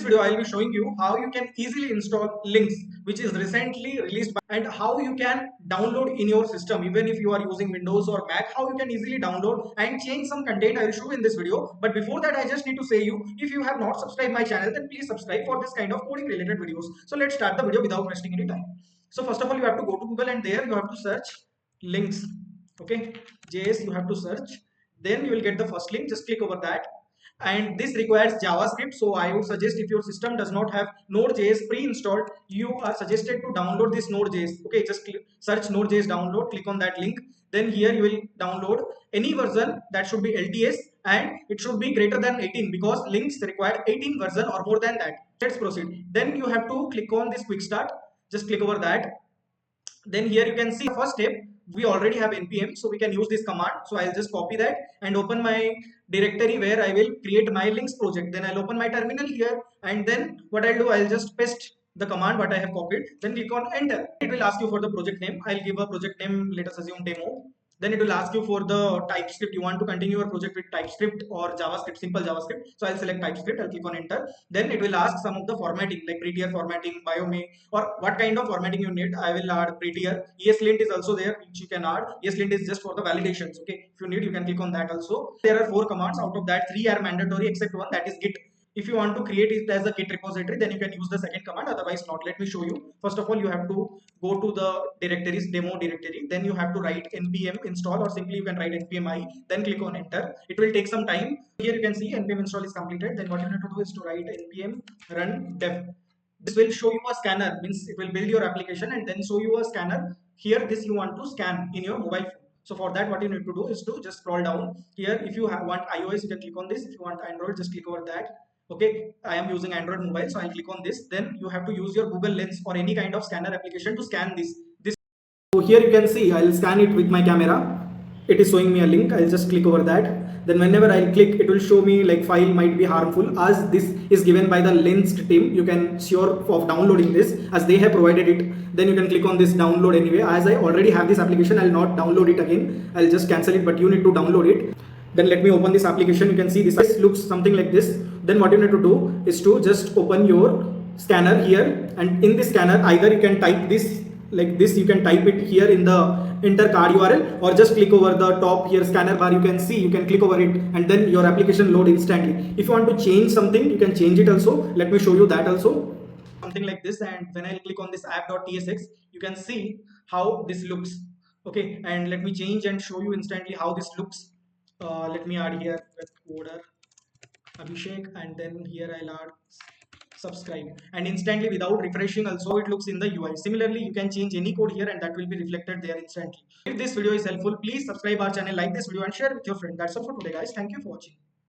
this video, I will be showing you how you can easily install Lynx, which is recently released, and how you can download in your system, even if you are using Windows or Mac, how you can easily download and change some content. I will show in this video. But before that, I just need to say you, if you have not subscribed my channel, then please subscribe for this kind of coding related videos. So let's start the video without wasting any time. So first of all, you have to go to Google, and there you have to search Lynx. Okay, JS you have to search. Then you will get the first link. Just click over that, and this requires JavaScript. So I would suggest, if your system does not have Node.js pre-installed, you are suggested to download this Node.js. Okay, just search Node.js download, click on that link. Then here you will download any version that should be LTS, and it should be greater than 18 because Lynx require 18 version or more than that. Let's proceed. Then you have to click on this quick start. Just click over that. Then here you can see the first step, we already have npm, so we can use this command. So I'll just copy that and open my directory where I will create my Lynx project. Then I'll open my terminal here, and then what I'll do, I'll just paste the command what I have copied, then click on enter. It will ask you for the project name. I'll give a project name, let us assume demo. Then it will ask you for the TypeScript. You want to continue your project with TypeScript or JavaScript, simple JavaScript. So I'll select TypeScript, I'll click on enter. Then it will ask some of the formatting like prettier formatting, biome, or what kind of formatting you need. I will add prettier. ESLint is also there, which you can add. ESLint is just for the validations. Okay, if you need, you can click on that also. There are 4 commands. Out of that, 3 are mandatory except one, that is git. If you want to create it as a git repository, then you can use the second command, otherwise not. Let me show you. First of all, you have to go to the directories, demo directory. Then you have to write npm install, or simply you can write npm I, then click on enter. It will take some time. Here you can see npm install is completed. Then what you need to do is to write npm run dev. This will show you a scanner, means it will build your application and then show you a scanner. Here this you want to scan in your mobile phone. So for that, what you need to do is to just scroll down here. If you want iOS, you can click on this. If you want Android, just click over that. Okay, I am using Android mobile, so I'll click on this. Then you have to use your Google Lens or any kind of scanner application to scan this. So here you can see I'll scan it with my camera. It is showing me a link. I'll just click over that. Then whenever I'll click, it will show me like file might be harmful, as this is given by the Lens team. You can sure of downloading this as they have provided it. Then you can click on this download anyway. As I already have this application, I'll not download it again. I'll just cancel it, but you need to download it. Then let me open this application. You can see this looks something like this. Then what you need to do is to just open your scanner here, and in this scanner either you can type this like this, you can type it here in the enter card URL, or just click over the top here scanner bar. You can see, you can click over it, and then your application load instantly. If you want to change something, you can change it also. Let me show you that also. Something like this, and when I click on this app.tsx, you can see how this looks. Okay, and let me change and show you instantly how this looks. Let me add here coder Abhishek, and then here I'll add subscribe, and instantly without refreshing also it looks in the UI. Similarly, you can change any code here and that will be reflected there instantly. If this video is helpful, please subscribe our channel, like this video and share with your friend. That's all for today guys. Thank you for watching.